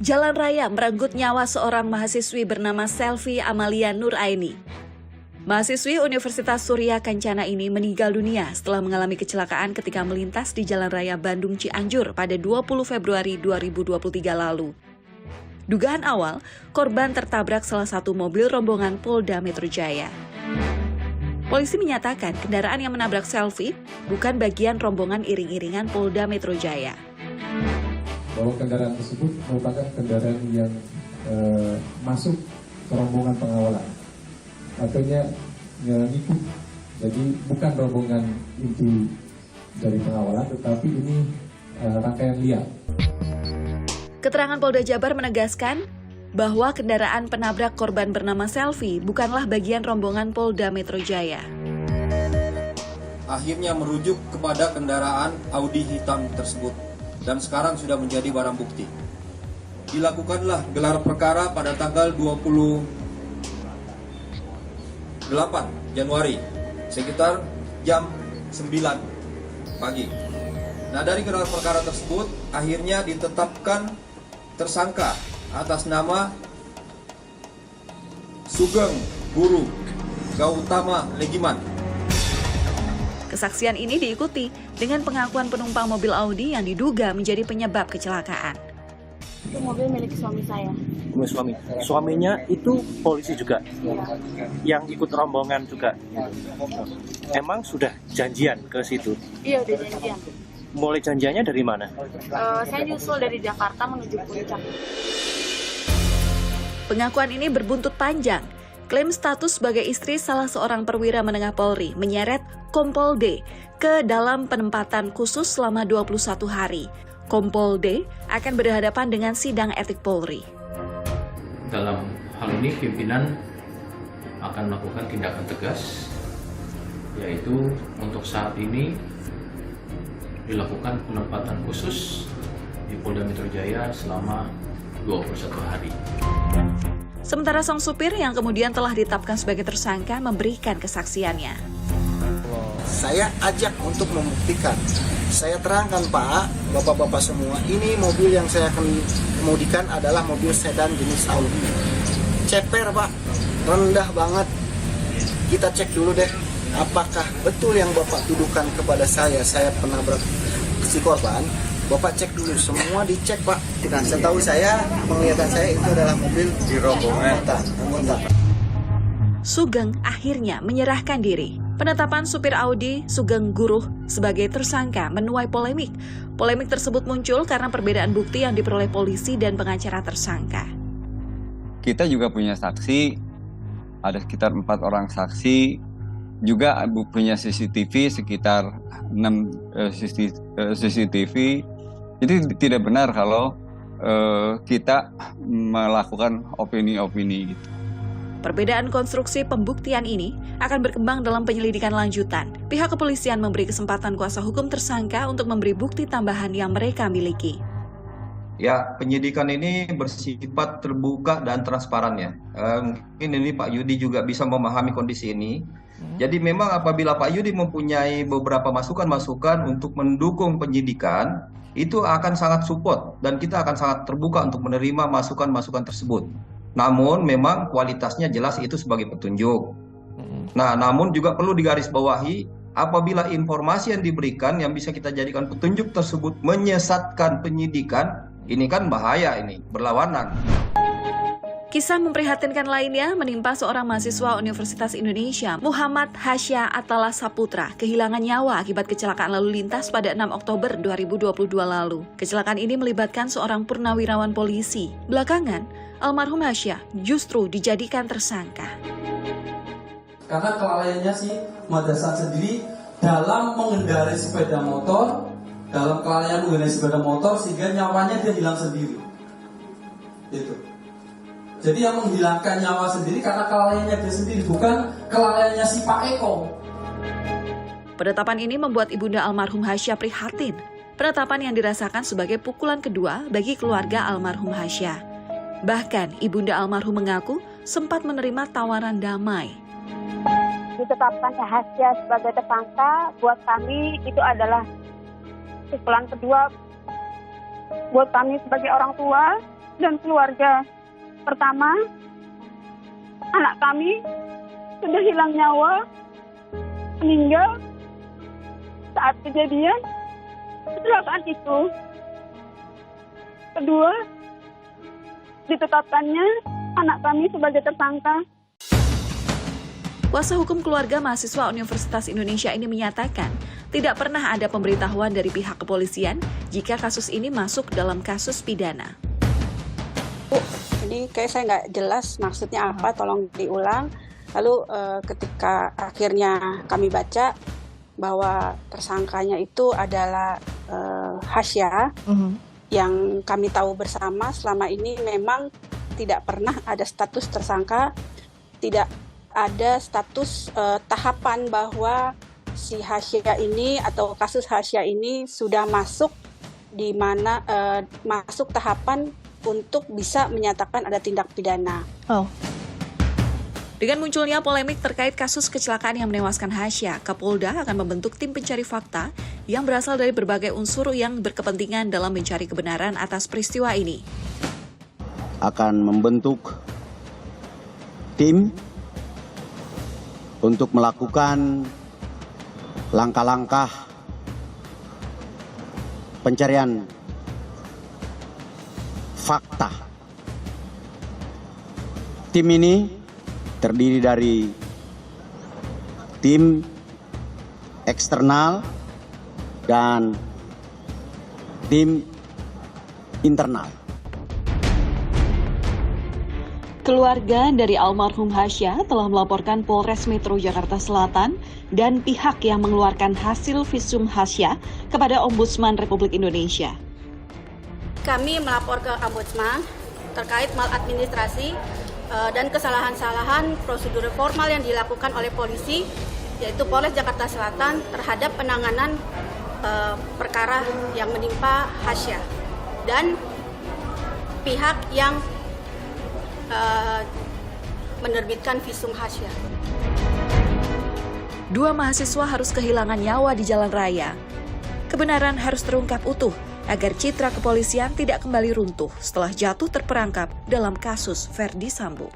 Jalan raya merenggut nyawa seorang mahasiswi bernama Selvi Amalia Nuraini. Mahasiswi Universitas Surya Kencana ini meninggal dunia setelah mengalami kecelakaan ketika melintas di Jalan Raya Bandung Cianjur pada 20 Februari 2023 lalu. Dugaan awal, korban tertabrak salah satu mobil rombongan Polda Metro Jaya. Polisi menyatakan kendaraan yang menabrak Selvi bukan bagian rombongan iring-iringan Polda Metro Jaya. Bahwa kendaraan tersebut merupakan kendaraan yang masuk ke rombongan pengawalan. Artinya ngikut, jadi bukan rombongan inti dari pengawalan, tetapi ini rangkaian liar. Keterangan Polda Jabar menegaskan bahwa kendaraan penabrak korban bernama Selvi bukanlah bagian rombongan Polda Metro Jaya. Akhirnya merujuk kepada kendaraan Audi hitam tersebut dan sekarang sudah menjadi barang bukti. Dilakukanlah gelar perkara pada tanggal 28 Januari sekitar jam 9 pagi. Nah, dari gelar perkara tersebut akhirnya ditetapkan tersangka atas nama Sugeng Guru Gautama Legiman. Kesaksian ini diikuti dengan pengakuan penumpang mobil Audi yang diduga menjadi penyebab kecelakaan. Itu mobil milik suami saya. Suami. Suaminya itu polisi juga? Iya. Yang ikut rombongan juga? Emang sudah janjian ke situ? Iya, udah janjian. Mulai janjiannya dari mana? Saya nyusul dari Jakarta menuju Puncak. Pengakuan ini berbuntut panjang. Klaim status sebagai istri salah seorang perwira menengah Polri menyeret Kompol D ke dalam penempatan khusus selama 21 hari. Kompol D akan berhadapan dengan sidang etik Polri. Dalam hal ini pimpinan akan melakukan tindakan tegas, yaitu untuk saat ini dilakukan penempatan khusus di Polda Metro Jaya selama 21 hari. Sementara sang supir yang kemudian telah ditetapkan sebagai tersangka memberikan kesaksiannya. Saya ajak untuk membuktikan. Saya terangkan, Pak, Bapak-bapak semua, ini mobil yang saya akan kemudikan adalah mobil sedan jenis Audi. Ceper, Pak, rendah banget. Kita cek dulu deh, apakah betul yang Bapak tuduhkan kepada saya penabrak si korban. Bapak cek dulu, semua dicek, Pak. Nah, setahu saya, penglihatan saya itu adalah mobil di rombongan anggota. Sugeng akhirnya menyerahkan diri. Penetapan supir Audi Sugeng Guruh sebagai tersangka menuai polemik. Polemik tersebut muncul karena perbedaan bukti yang diperoleh polisi dan pengacara tersangka. Kita juga punya saksi, ada sekitar 4 orang saksi, juga punya CCTV sekitar 6 CCTV. Jadi tidak benar kalau kita melakukan opini-opini gitu. Perbedaan konstruksi pembuktian ini akan berkembang dalam penyelidikan lanjutan. Pihak kepolisian memberi kesempatan kuasa hukum tersangka untuk memberi bukti tambahan yang mereka miliki. Ya, penyidikan ini bersifat terbuka dan transparan ya. Mungkin ini Pak Yudi juga bisa memahami kondisi ini. Jadi memang apabila Pak Yudi mempunyai beberapa masukan-masukan untuk mendukung penyidikan, itu akan sangat support dan kita akan sangat terbuka untuk menerima masukan-masukan tersebut. Namun memang kualitasnya jelas itu sebagai petunjuk. Nah, namun juga perlu digarisbawahi apabila informasi yang diberikan yang bisa kita jadikan petunjuk tersebut menyesatkan penyidikan, ini kan bahaya, ini berlawanan. Kisah memprihatinkan lainnya menimpa seorang mahasiswa Universitas Indonesia, Muhammad Hasya Atala Saputra, kehilangan nyawa akibat kecelakaan lalu lintas pada 6 Oktober 2022 lalu. Kecelakaan ini melibatkan seorang purnawirawan polisi. Belakangan, almarhum Hasya justru dijadikan tersangka. Karena kelalaiannya si Madasan sendiri dalam mengendarai sepeda motor, dalam kelalaian mengendarai sepeda motor sehingga nyawanya dia hilang sendiri. Itu. Jadi yang menghilangkan nyawa sendiri karena kelalaiannya dia sendiri, bukan kelalaiannya si Pak Eko. Penetapan ini membuat ibunda almarhum Hasya prihatin. Penetapan yang dirasakan sebagai pukulan kedua bagi keluarga almarhum Hasya. Bahkan ibunda almarhum mengaku sempat menerima tawaran damai. Ditetapkannya Hasya sebagai tersangka buat kami itu adalah pukulan kedua buat kami sebagai orang tua dan keluarga. Pertama, anak kami sudah hilang nyawa, meninggal saat kejadian kecelakaan itu. Kedua, ditetapkannya anak kami sebagai tersangka. Kuasa hukum keluarga mahasiswa Universitas Indonesia ini menyatakan tidak pernah ada pemberitahuan dari pihak kepolisian jika kasus ini masuk dalam kasus pidana. Ini kayak saya nggak jelas maksudnya apa, tolong diulang. Lalu ketika akhirnya kami baca bahwa tersangkanya itu adalah Hasya, yang kami tahu bersama selama ini memang tidak pernah ada status tersangka, tidak ada status tahapan bahwa si Hasya ini atau kasus Hasya ini sudah masuk di mana masuk tahapan untuk bisa menyatakan ada tindak pidana. Dengan munculnya polemik terkait kasus kecelakaan yang menewaskan Hasya, Kapolda akan membentuk tim pencari fakta yang berasal dari berbagai unsur yang berkepentingan dalam mencari kebenaran atas peristiwa ini. Akan membentuk tim untuk melakukan langkah-langkah pencarian fakta. Tim ini terdiri dari tim eksternal dan tim internal. Keluarga dari almarhum Hasya telah melaporkan Polres Metro Jakarta Selatan dan pihak yang mengeluarkan hasil visum Hasya kepada Ombudsman Republik Indonesia. Kami melapor ke Ombudsman terkait maladministrasi dan kesalahan-kesalahan prosedur formal yang dilakukan oleh polisi, yaitu Polres Jakarta Selatan terhadap penanganan perkara yang menimpa Hasya dan pihak yang menerbitkan visum Hasya. Dua mahasiswa harus kehilangan nyawa di jalan raya. Kebenaran harus terungkap utuh agar citra kepolisian tidak kembali runtuh setelah jatuh terperangkap dalam kasus Verdi Sambo.